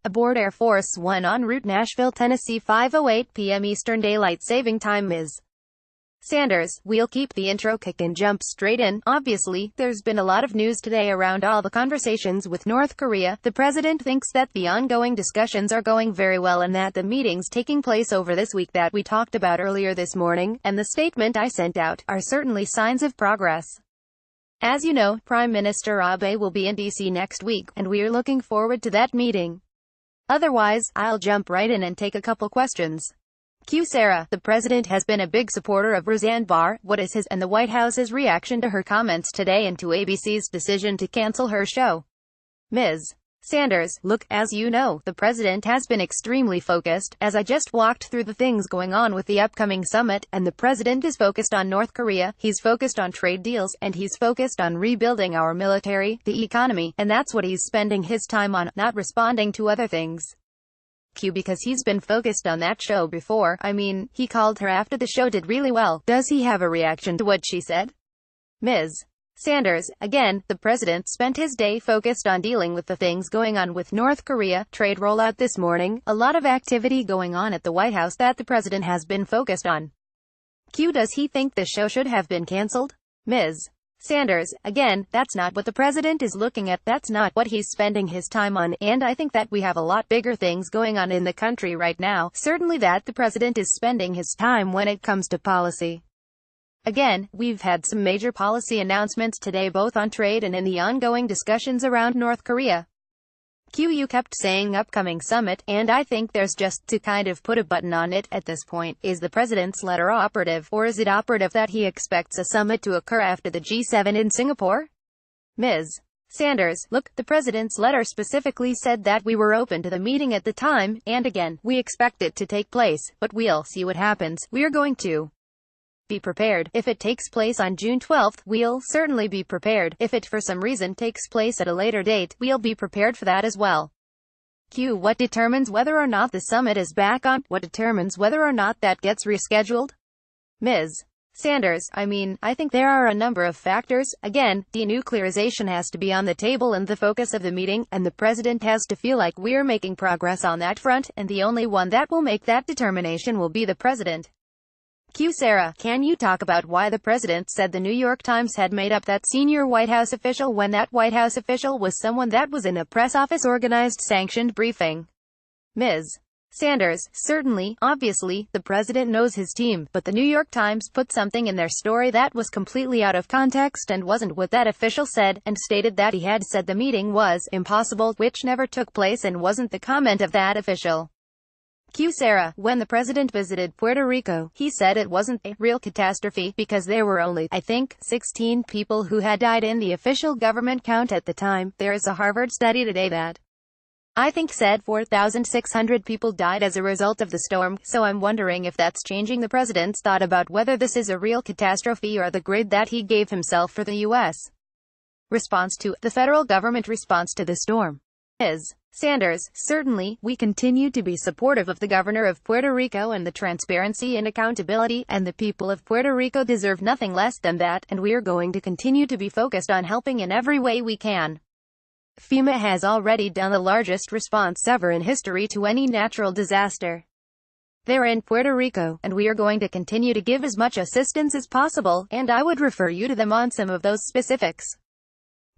Aboard Air Force One en route Nashville, Tennessee, 5:08 p.m. Eastern Daylight Saving Time. Ms. Sanders, we'll keep the intro kick and jump straight in. Obviously, there's been a lot of news today around all the conversations with North Korea. The president thinks that the ongoing discussions are going very well and that the meetings taking place over this week that we talked about earlier this morning, and the statement I sent out, are certainly signs of progress. As you know, Prime Minister Abe will be in DC next week, and we're looking forward to that meeting. Otherwise, I'll jump right in and take a couple questions. Q. Sarah, the president has been a big supporter of Roseanne Barr. What is his and the White House's reaction to her comments today and to ABC's decision to cancel her show? Ms. Sanders, look, as you know, the president has been extremely focused, as I just walked through the things going on with the upcoming summit, and the president is focused on North Korea, he's focused on trade deals, and he's focused on rebuilding our military, the economy, and that's what he's spending his time on, not responding to other things. Q. Because he's been focused on that show before. I mean, he called her after the show did really well. Does he have a reaction to what she said? Ms. Sanders, again, the president spent his day focused on dealing with the things going on with North Korea, trade rollout this morning, a lot of activity going on at the White House that the president has been focused on. Q. Does he think the show should have been cancelled? Ms. Sanders, again, that's not what the president is looking at, that's not what he's spending his time on, and I think that we have a lot bigger things going on in the country right now, certainly that the president is spending his time when it comes to policy. Again, we've had some major policy announcements today both on trade and in the ongoing discussions around North Korea. You kept saying upcoming summit, and I think there's just to kind of put a button on it at this point. Is the president's letter operative, or is it operative that he expects a summit to occur after the G7 in Singapore? Ms. Sanders, look, the president's letter specifically said that we were open to the meeting at the time, and again, we expect it to take place, but we'll see what happens. We're going to be prepared. If it takes place on June 12th, we'll certainly be prepared. If it for some reason takes place at a later date, we'll be prepared for that as well. Q. What determines whether or not the summit is back on? What determines whether or not that gets rescheduled? Ms. Sanders, I mean, I think there are a number of factors. Again, denuclearization has to be on the table and the focus of the meeting, and the president has to feel like we're making progress on that front, and the only one that will make that determination will be the president. Q. Sarah, can you talk about why the president said the New York Times had made up that senior White House official when that White House official was someone that was in a press office organized sanctioned briefing? Ms. Sanders, certainly, obviously, the president knows his team, but the New York Times put something in their story that was completely out of context and wasn't what that official said, and stated that he had said the meeting was impossible, which never took place and wasn't the comment of that official. Q. Sarah, when the president visited Puerto Rico, he said it wasn't a real catastrophe because there were only, I think, 16 people who had died in the official government count at the time. There is a Harvard study today that I think said 4,600 people died as a result of the storm, so I'm wondering if that's changing the president's thought about whether this is a real catastrophe or the grade that he gave himself for the U.S. response to the federal government response to the storm. Ms. Sanders, certainly, we continue to be supportive of the governor of Puerto Rico and the transparency and accountability, and the people of Puerto Rico deserve nothing less than that, and we're going to continue to be focused on helping in every way we can. FEMA has already done the largest response ever in history to any natural disaster. They're in Puerto Rico, and we are going to continue to give as much assistance as possible, and I would refer you to them on some of those specifics.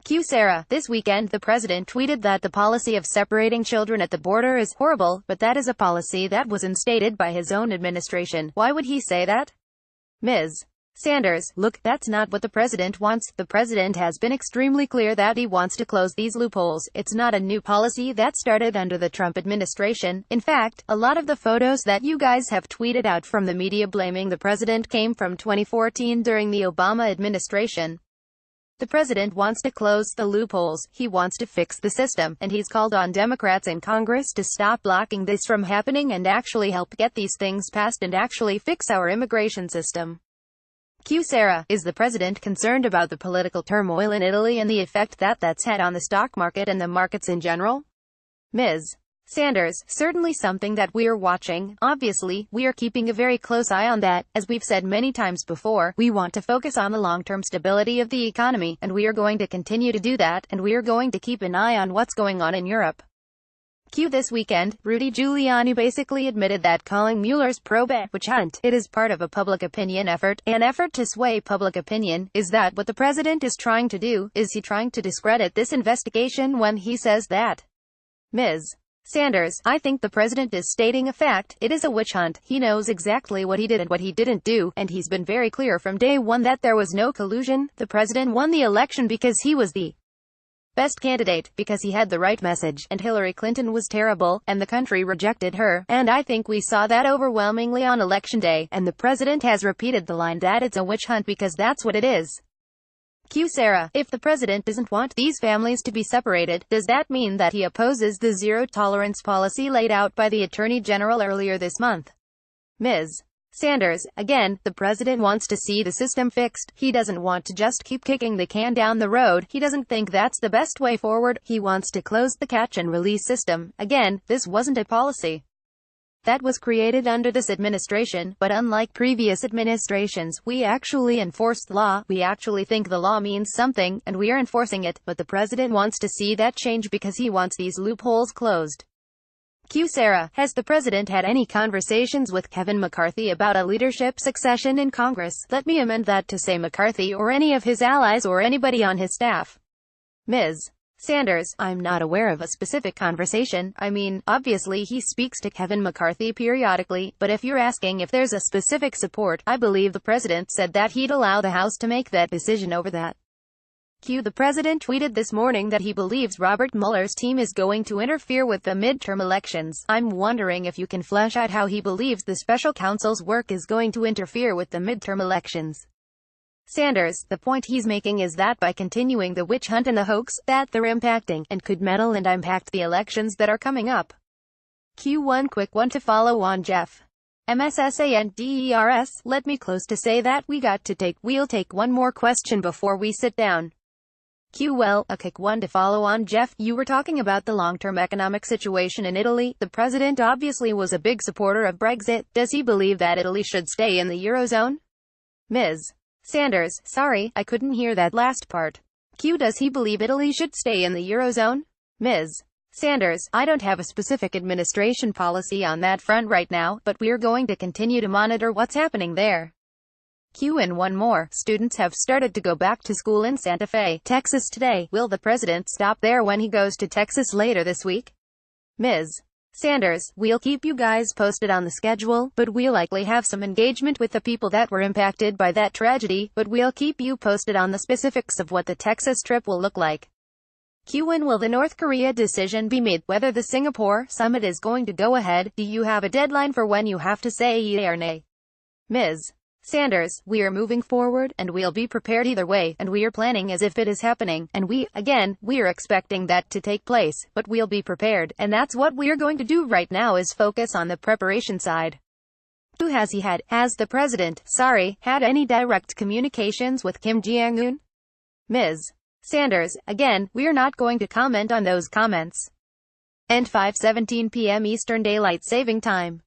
Q. Sarah, this weekend the president tweeted that the policy of separating children at the border is horrible, but that is a policy that was instated by his own administration. Why would he say that? Ms. Sanders, look, that's not what the president wants. The president has been extremely clear that he wants to close these loopholes. It's not a new policy that started under the Trump administration. In fact, a lot of the photos that you guys have tweeted out from the media blaming the president came from 2014 during the Obama administration. The president wants to close the loopholes, he wants to fix the system, and he's called on Democrats in Congress to stop blocking this from happening and actually help get these things passed and actually fix our immigration system. Q. Sarah, is the president concerned about the political turmoil in Italy and the effect that that's had on the stock market and the markets in general? Ms. Sanders, certainly something that we're watching. Obviously, we are keeping a very close eye on that. As we've said many times before, we want to focus on the long-term stability of the economy, and we are going to continue to do that, and we are going to keep an eye on what's going on in Europe. Q this weekend, Rudy Giuliani basically admitted that calling Mueller's probe a witch hunt, it is part of a public opinion effort, an effort to sway public opinion. Is that what the president is trying to do? Is he trying to discredit this investigation when he says that? Ms. Sanders, I think the president is stating a fact. It is a witch hunt. He knows exactly what he did and what he didn't do, and he's been very clear from day one that there was no collusion. The president won the election because he was the best candidate, because he had the right message, and Hillary Clinton was terrible, and the country rejected her, and I think we saw that overwhelmingly on election day, and the president has repeated the line that it's a witch hunt because that's what it is. Q Sarah, if the president doesn't want these families to be separated, does that mean that he opposes the zero-tolerance policy laid out by the Attorney General earlier this month? Ms. Sanders, again, the president wants to see the system fixed. He doesn't want to just keep kicking the can down the road. He doesn't think that's the best way forward. He wants to close the catch-and-release system. Again, this wasn't a policy that was created under this administration, but unlike previous administrations, we actually enforced law. We actually think the law means something, and we are enforcing it, but the president wants to see that change because he wants these loopholes closed. Q Sarah, has the president had any conversations with Kevin McCarthy about a leadership succession in Congress? Let me amend that to say McCarthy or any of his allies or anybody on his staff. Ms. Sanders, I'm not aware of a specific conversation. I mean, obviously he speaks to Kevin McCarthy periodically, but if you're asking if there's a specific support, I believe the president said that he'd allow the House to make that decision over that. Q the president tweeted this morning that he believes Robert Mueller's team is going to interfere with the midterm elections. I'm wondering if you can flesh out how he believes the special counsel's work is going to interfere with the midterm elections. Sanders, the point he's making is that by continuing the witch hunt and the hoax, that they're impacting, and could meddle and impact the elections that are coming up. Q1 quick one to follow on Jeff. MSSANDERS, let me close to say that we'll take one more question before we sit down. Q well, a quick one to follow on Jeff, you were talking about the long-term economic situation in Italy. The president obviously was a big supporter of Brexit. Does he believe that Italy should stay in the Eurozone? Ms. Sanders, sorry, I couldn't hear that last part. Q does he believe Italy should stay in the Eurozone? Ms. Sanders, I don't have a specific administration policy on that front right now, but we're going to continue to monitor what's happening there. Q and one more. Students have started to go back to school in Santa Fe, Texas today. Will the president stop there when he goes to Texas later this week? Ms. Sanders, we'll keep you guys posted on the schedule, but we'll likely have some engagement with the people that were impacted by that tragedy, but we'll keep you posted on the specifics of what the Texas trip will look like. Q when will the North Korea decision be made? Whether the Singapore summit is going to go ahead? Do you have a deadline for when you have to say yea or nay? Ms. Sanders, we are moving forward, and we'll be prepared either way, and we are planning as if it is happening, and we are expecting that to take place, but we'll be prepared, and that's what we're going to do right now is focus on the preparation side. Has the president, had any direct communications with Kim Jong-un? Ms. Sanders, again, we're not going to comment on those comments. And 5:17 p.m. Eastern Daylight Saving Time.